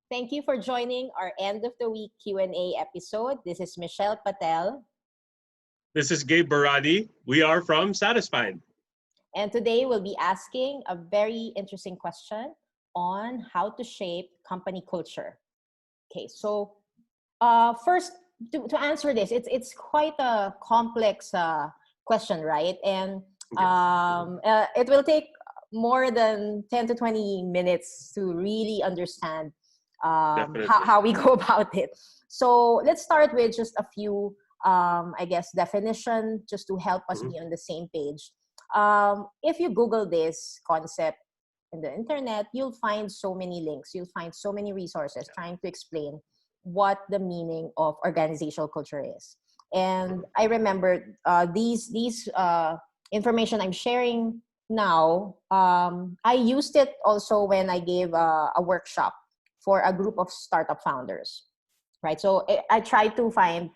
Thank you for joining our end of the week Q&A episode. This is Michelle Patel, This is Gabe Baradi. We are from Satisfied. and today we'll be asking a very interesting question on how to shape company culture. Okay, so first, to answer this, it's quite a complex question, right? And Yeah, it will take more than 10 to 20 minutes to really understand definitely. how we go about it. So let's start with just a few, I guess, definition just to help us Mhm. be on the same page. If you Google this concept in the internet, you'll find so many links. You'll find so many resources trying to explain what the meaning of organizational culture is. And I remember these information I'm sharing now. I used it also when I gave a workshop for a group of startup founders, right? So I try to find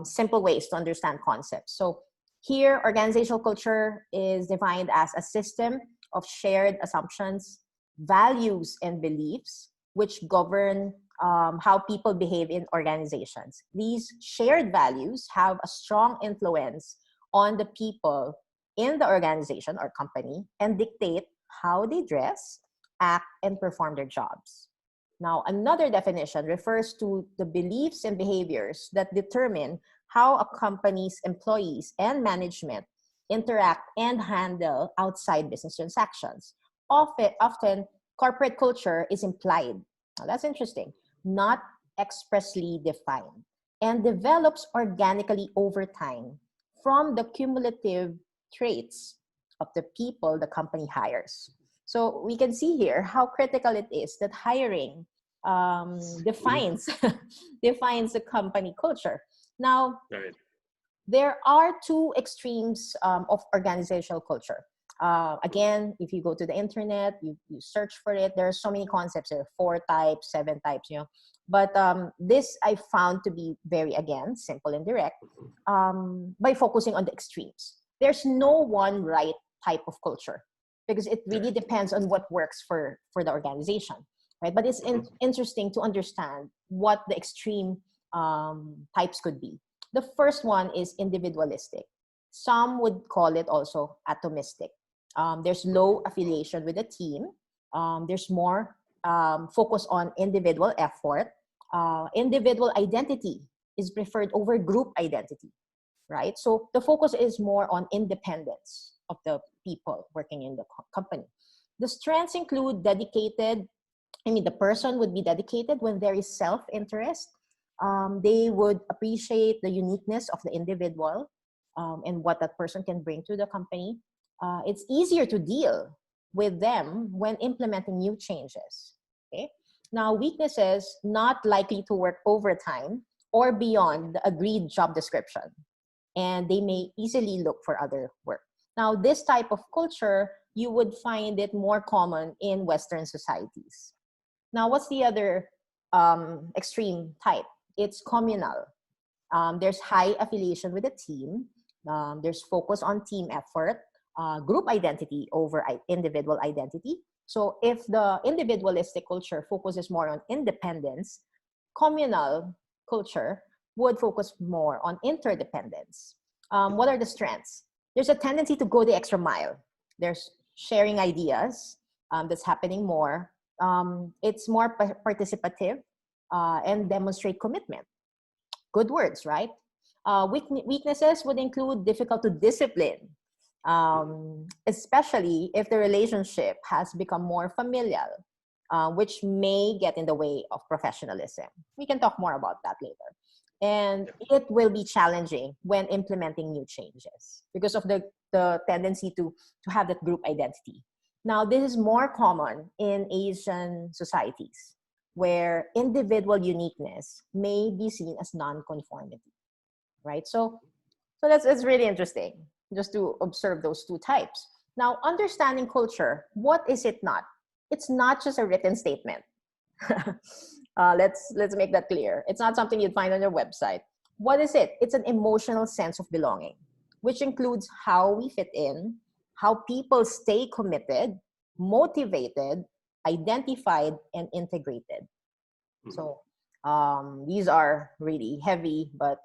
simple ways to understand concepts. So here, organizational culture is defined as a system of shared assumptions, values, and beliefs which govern how people behave in organizations. These shared values have a strong influence on the people in the organization or company and dictate how they dress, act, and perform their jobs. Now, another definition refers to the beliefs and behaviors that determine how a company's employees and management interact and handle outside business transactions. Often corporate culture is implied. Now, that's interesting, not expressly defined, and develops organically over time from the cumulative traits of the people the company hires. So we can see here how critical it is that hiring Mhm. defines defines the company culture. Now, Right. there are two extremes of organizational culture. Again, if you go to the internet, you search for it. There are so many concepts. There are 4 types, 7 types. But this I found to be very, again, simple and direct by focusing on the extremes. There's no one right type of culture because it really Right. depends on what works for the organization, right? But it's Mhm. interesting to understand what the extreme types could be. The first one is individualistic. Some would call it also atomistic. There's low affiliation with the team. There's more focus on individual effort. Individual identity is preferred over group identity, right? So the focus is more on independence of the people working in the company. The strengths include the person would be dedicated when there is self-interest. They would appreciate the uniqueness of the individual and what that person can bring to the company. It's easier to deal with them when implementing new changes. Okay. Now, weaknesses not likely to work overtime or beyond the agreed job description, and they may easily look for other work. Now, this type of culture, you would find it more common in Western societies. Now, what's the other extreme type? It's communal. There's high affiliation with the team. There's focus on team effort, group identity over individual identity. So if the individualistic culture focuses more on independence, communal culture would focus more on interdependence. What are the strengths? There's a tendency to go the extra mile. There's sharing ideas that's happening more. It's more participative and demonstrate commitment. Good words, right? Weaknesses would include difficult to discipline, especially if the relationship has become more familial, which may get in the way of professionalism. We can talk more about that later. And Yeah. it will be challenging when implementing new changes because of the tendency to have that group identity. Now, this is more common in Asian societies where individual uniqueness may be seen as non-conformity, right? So that's really interesting just to observe those two types. Now, understanding culture, what is it not? It's not just a written statement. Let's make that clear. It's not something you'd find on your website. What is it? It's an emotional sense of belonging, which includes how we fit in, how people stay committed, motivated, identified, and integrated. So these are really heavy but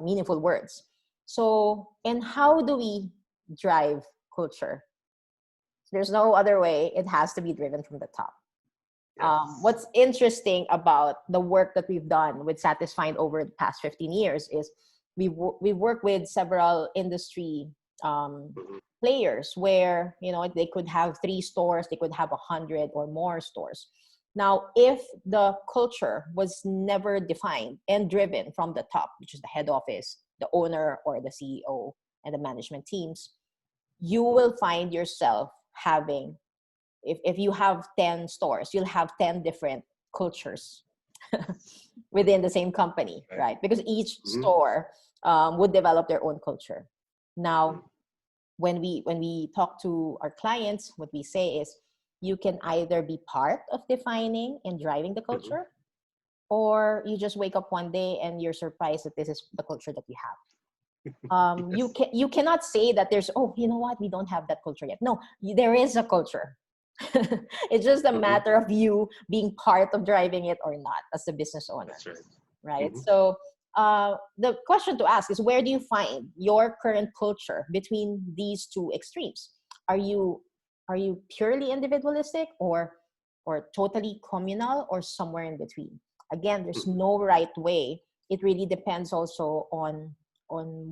meaningful words. So, and how do we drive culture? There's no other way. It has to be driven from the top. Yes. What's interesting about the work that we've done with Satisfied over the past 15 years is we work with several industry players where, you know, they could have 3 stores, they could have 100 or more stores. Now, if the culture was never defined and driven from the top, which is the head office, the owner or the CEO and the management teams, you will find yourself having, if you have 10 stores, you'll have 10 different cultures within the same company, right? Because each store would develop their own culture. Now, when we talk to our clients, what we say is, you can either be part of defining and driving the culture, or you just wake up one day and you're surprised that this is the culture that you have. Yes. You cannot say that there's, oh, you know what, we don't have that culture yet. No, there is a culture. It's just a matter of you being part of driving it or not as a business owner. That's right. Right? So the question to ask is, where do you find your current culture between these two extremes? Are you purely individualistic, or totally communal, or somewhere in between? Again, there's no right way. It really depends also on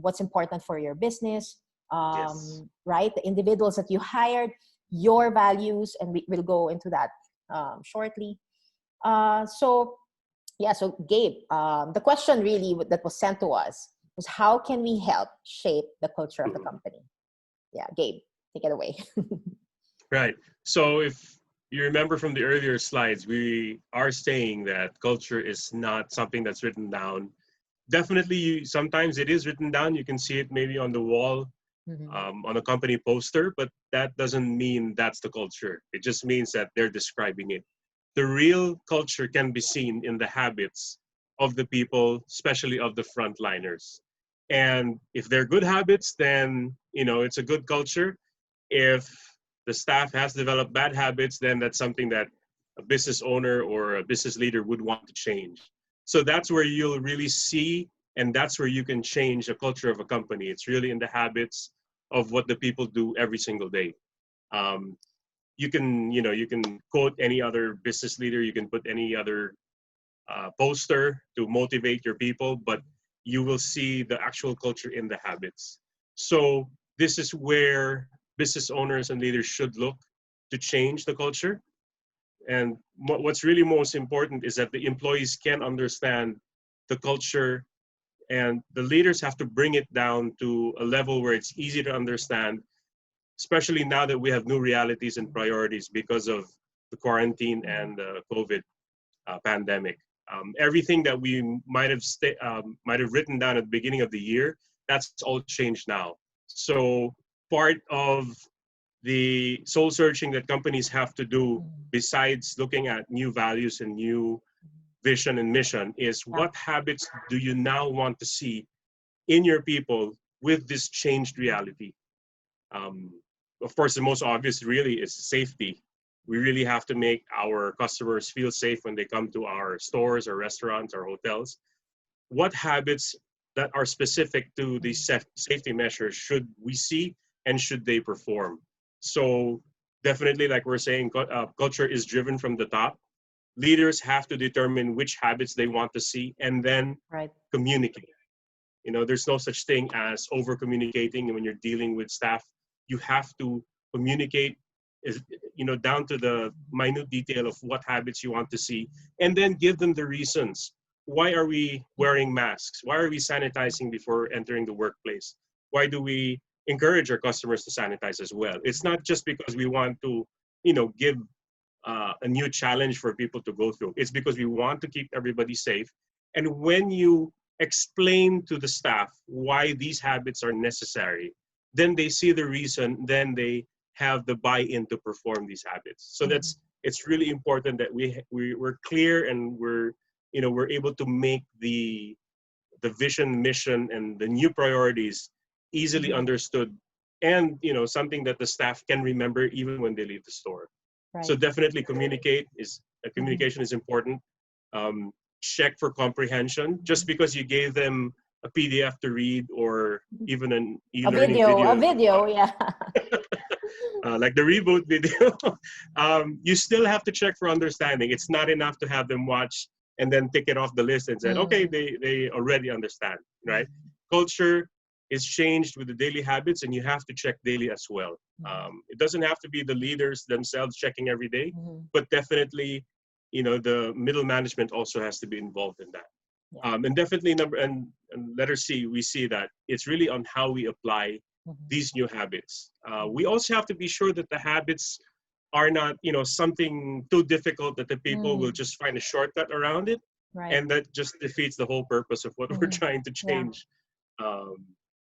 what's important for your business, Yes. right? The individuals that you hired, your values, and we'll go into that shortly. So Gabe, the question really that was sent to us was, how can we help shape the culture of the company? Yeah, Gabe, take it away. Right. So if you remember from the earlier slides, we are saying that culture is not something that's written down. Definitely, sometimes it is written down. You can see it maybe on the wall, on a company poster, but that doesn't mean that's the culture. It just means that they're describing it. The real culture can be seen in the habits of the people, especially of the frontliners. And if they're good habits, then it's a good culture. If the staff has developed bad habits, then that's something that a business owner or a business leader would want to change. So that's where you'll really see, and that's where you can change the culture of a company. It's really in the habits of what the people do every single day. You can quote any other business leader, you can put any other poster to motivate your people, but you will see the actual culture in the habits. So this is where business owners and leaders should look to change the culture. And what's really most important is that the employees can understand the culture, and the leaders have to bring it down to a level where it's easy to understand, especially now that we have new realities and priorities because of the quarantine and the COVID pandemic. Everything that we might have written down at the beginning of the year, that's all changed now. So part of the soul searching that companies have to do, besides looking at new values and new vision and mission, is what habits do you now want to see in your people with this changed reality? Of course, the most obvious really is safety. We really have to make our customers feel safe when they come to our stores or restaurants or hotels. What habits that are specific to these safety measures should we see, and should they perform? So definitely, like we're saying, culture is driven from the top. Leaders have to determine which habits they want to see and then communicate. There's no such thing as over communicating when you're dealing with staff. You have to communicate, down to the minute detail of what habits you want to see, and then give them the reasons. Why are we wearing masks? Why are we sanitizing before entering the workplace? Why do we encourage our customers to sanitize as well? It's not just because we want to, give a new challenge for people to go through. It's because we want to keep everybody safe. And when you explain to the staff why these habits are necessary, then they see the reason, then they have the buy-in to perform these habits. So it's really important that we're clear, and we're able to make the vision, mission, and the new priorities easily understood, and something that the staff can remember even when they leave the store. So definitely communication is important. check for comprehension. Just because you gave them a PDF to read or even an e-learning a video, video, yeah. like the reboot video, you still have to check for understanding. It's not enough to have them watch and then tick it off the list and say, okay, they already understand, right? Culture is changed with the daily habits, and you have to check daily as well. It doesn't have to be the leaders themselves checking every day, but definitely, the middle management also has to be involved in that. And definitely and letter C, we see that it's really on how we apply these new habits. We also have to be sure that the habits are not, something too difficult that the people will just find a shortcut around it. Right. And that just defeats the whole purpose of what we're trying to change.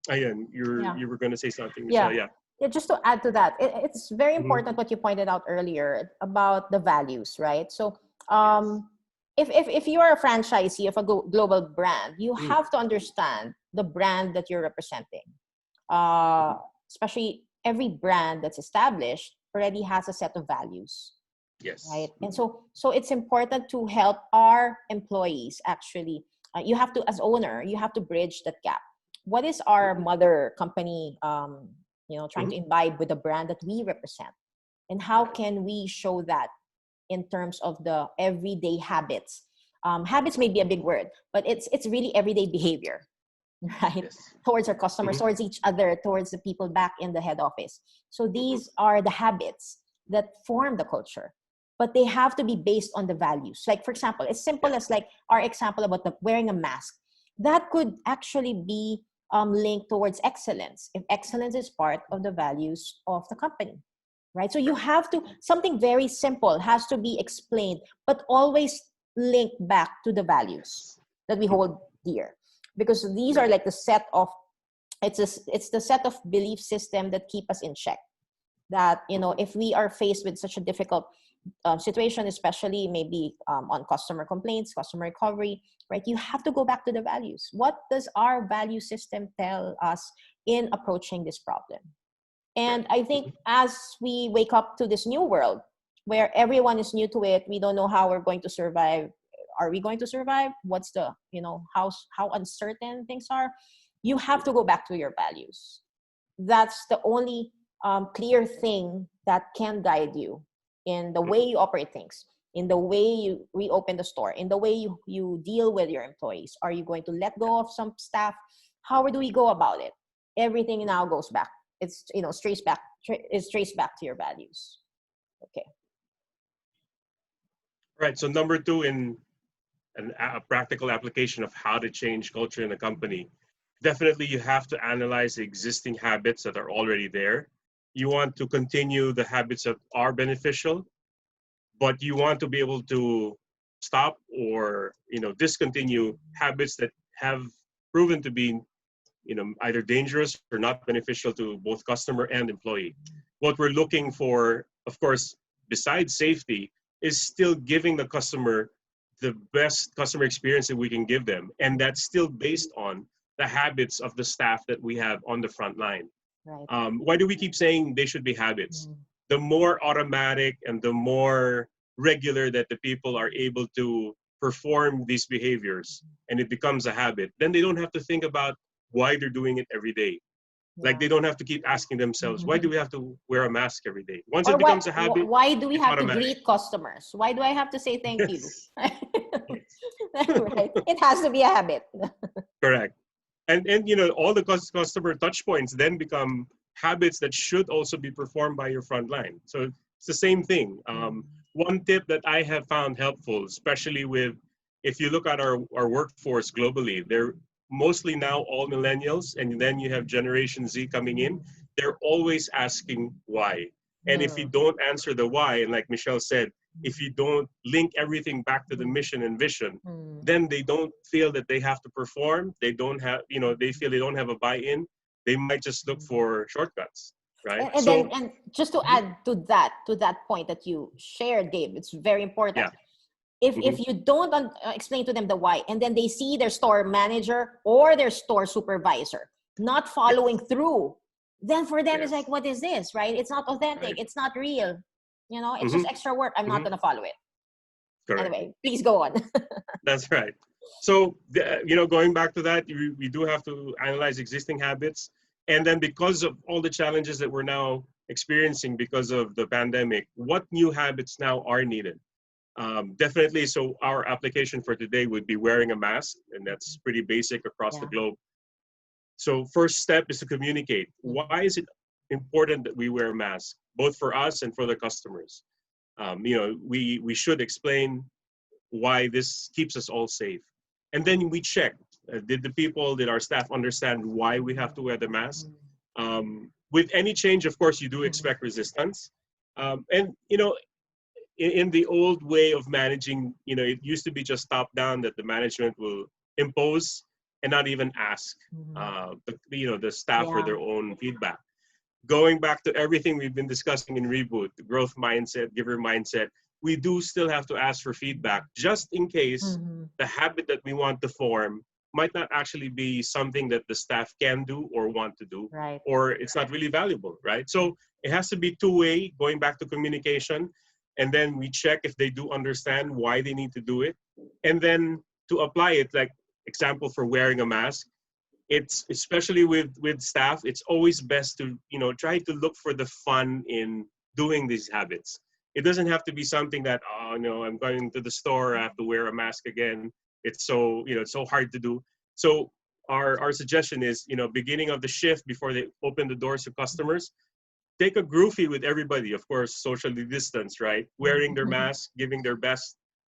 Again, you were going to say something, Michelle. Yeah. Just to add to that, it's very important what you pointed out earlier about the values, right? So if you are a franchisee of a global brand, you have to understand the brand that you're representing. Especially every brand that's established already has a set of values. Yes. Right. And so it's important to help our employees actually. You have to, as owner, you have to bridge that gap. What is our mother company, trying to imbibe with the brand that we represent? And how can we show that in terms of the everyday habits? Habits may be a big word, but it's really everyday behavior, right? Yes. Towards our customers, towards each other, towards the people back in the head office. So these are the habits that form the culture, but they have to be based on the values. Like, for example, as simple as like our example about wearing a mask, that could actually be linked towards excellence, if excellence is part of the values of the company, right? So you have to, something very simple has to be explained, but always linked back to the values that we hold dear. Because these are like the set of, it's the set of belief system that keep us in check. That, if we are faced with such a difficult situation, especially maybe on customer complaints, customer recovery, right? You have to go back to the values. What does our value system tell us in approaching this problem? And I think as we wake up to this new world where everyone is new to it, we don't know how we're going to survive. Are we going to survive? What's the, how uncertain things are? You have to go back to your values. That's the only clear thing that can guide you in the way you operate things, in the way you reopen the store, in the way you deal with your employees. Are you going to let go of some staff? How do we go about it? Everything now goes back. It's, traced back to your values. Okay. Right. So number 2 in a practical application of how to change culture in a company, definitely you have to analyze the existing habits that are already there. You want to continue the habits that are beneficial, but you want to be able to stop or discontinue habits that have proven to be either dangerous or not beneficial to both customer and employee. What we're looking for, of course, besides safety, is still giving the customer the best customer experience that we can give them, and that's still based on the habits of the staff that we have on the front line. Right. Why do we keep saying they should be habits? The more automatic and the more regular that the people are able to perform these behaviors and it becomes a habit, then they don't have to think about why they're doing it every day. Like they don't have to keep asking themselves, why do we have to wear a mask every day? Once it becomes a habit, why do we it's have automatic. to greet customers? Why do I have to say thank you? Yes. Right. It has to be a habit. Correct. And all the customer touch points then become habits that should also be performed by your front line. So it's the same thing. One tip that I have found helpful, especially if you look at our workforce globally, they're mostly now all millennials, and then you have Generation Z coming in. They're always asking why. And if you don't answer the why, and like Michelle said, if you don't link everything back to the mission and vision, then they don't feel that they have to perform. They don't have, they feel they don't have a buy-in. They might just look for shortcuts, right? And just to add to that point that you shared, Gabe, it's very important. Yeah. If you don't explain to them the why, and then they see their store manager or their store supervisor not following through, then for them it's like, what is this, right? It's not authentic. Right. It's not real. It's just extra work. I'm not going to follow it. Correct. Anyway, please go on. That's right. So, going back to that, we do have to analyze existing habits. And then because of all the challenges that we're now experiencing because of the pandemic, what new habits now are needed? Definitely, so our application for today would be wearing a mask, and that's pretty basic across the Yeah. globe. So first step is to communicate. Why is it important that we wear a mask, both for us and for the customers? We should explain why this keeps us all safe. And then we check, did our staff understand why we have to wear the mask? With any change, of course, you do expect resistance. And, in the old way of managing, it used to be just top down that the management will impose and not even ask the staff for Yeah. their own feedback. Going back to everything we've been discussing in Reboot, the growth mindset, giver mindset, we do still have to ask for feedback just in case the habit that we want to form might not actually be something that the staff can do or want to do, Right. or it's not really valuable, right? So it has to be two-way, going back to communication, and then we check if they do understand why they need to do it, and then to apply it, like example for wearing a mask. It's especially with staff, it's always best to try to look for the fun in doing these habits. It doesn't have to be something that, oh no, I'm going to the store, I have to wear a mask again. It's so it's so hard to do. So our suggestion is, beginning of the shift, before they open the doors to customers, take a groovy with everybody, of course, socially distanced, right? Wearing their mask, giving their best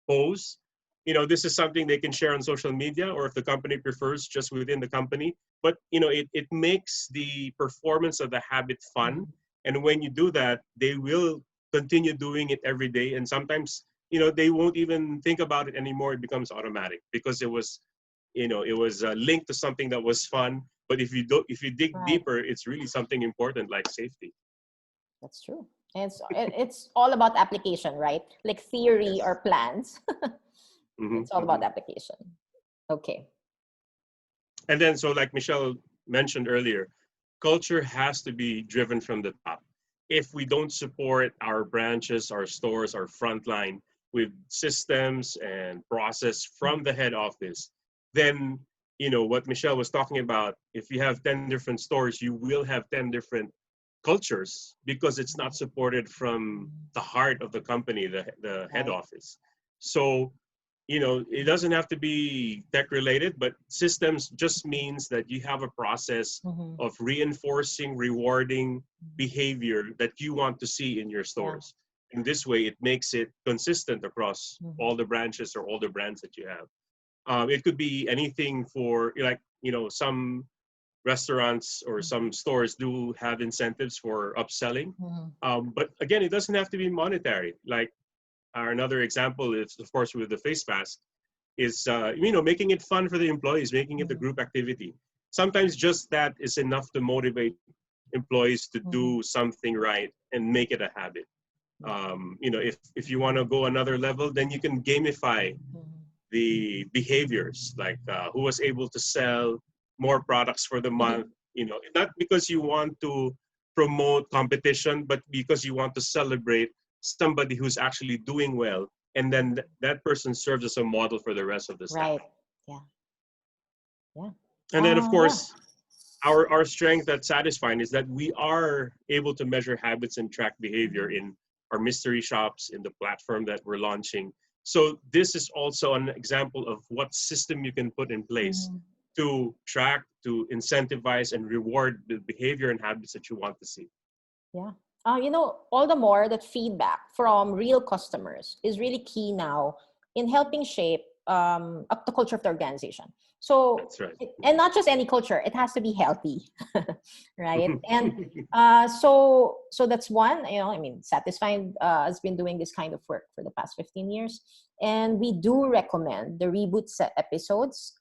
pose. This is something they can share on social media, or if the company prefers, just within the company. But it makes the performance of the habit fun. And when you do that, they will continue doing it every day. And sometimes, they won't even think about it anymore. It becomes automatic because it was linked to something that was fun. But if you dig Right. deeper, it's really something important like safety. That's true. And it's all about application, right? Like theory Yes. or plans. Hmm. It's all Hmm. about application. Okay. And then, so like Michelle mentioned earlier, culture has to be driven from the top. If we don't support our branches, our stores, our frontline with systems and process from the head office, then what Michelle was talking about, if you have 10 different stores, you will have 10 different cultures because it's not supported from the heart of the company, the head Right. office. So it doesn't have to be tech related, but systems just means that you have a process of reinforcing, rewarding behavior that you want to see in your Yeah. stores. In this way, it makes it consistent across all the branches or all the brands that you have. It could be anything for, like, some restaurants or some stores do have incentives for upselling. But again, it doesn't have to be monetary. Like, another example is, of course, with the face mask, is making it fun for the employees, making it a group activity. Sometimes just that is enough to motivate employees to do something right and make it a habit. If you want to go another level, then you can gamify the behaviors, like who was able to sell more products for the month. Not because you want to promote competition, but because you want to celebrate somebody who's actually doing well, and then that person serves as a model for the rest of the staff. Right. Yeah. Yeah. And then, of Yeah. course, our strength at Satisfying is that we are able to measure habits and track behavior in our mystery shops, in the platform that we're launching. So this is also an example of what system you can put in place to track, to incentivize, and reward the behavior and habits that you want to see. Yeah. All the more that feedback from real customers is really key now in helping shape up the culture of the organization. So, That's right. and not just any culture, it has to be healthy, right? And so that's one. Satisfied has been doing this kind of work for the past 15 years, and we do recommend the reboot set episodes.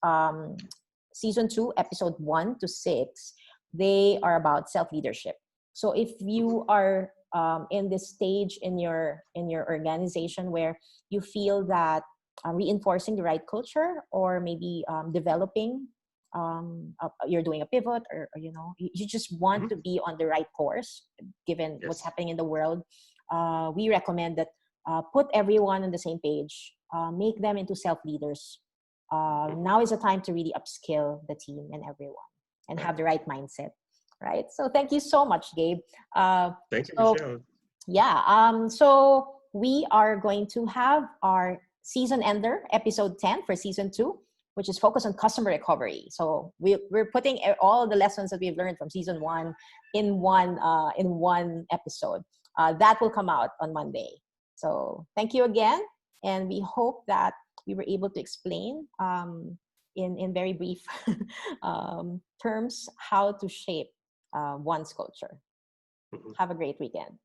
Season 2, episode 1 to 6, they are about self leadership. So if you are in this stage in your organization where you feel that reinforcing the right culture, or maybe developing, you're doing a pivot, or you just want to be on the right course given what's Yes. happening in the world, we recommend that put everyone on the same page, make them into self-leaders. Now is the time to really upskill the team and everyone and have the right mindset, right? So thank you so much, Gabe. Thank you, So Michelle. yeah, so we are going to have our season ender, episode 10 for season 2, which is focused on customer recovery. So we're putting all the lessons that we've learned from season 1 in one episode. That will come out on Monday. So thank you again, and we hope that we were able to explain in very brief terms how to shape one's culture. Mhm. Have a great weekend.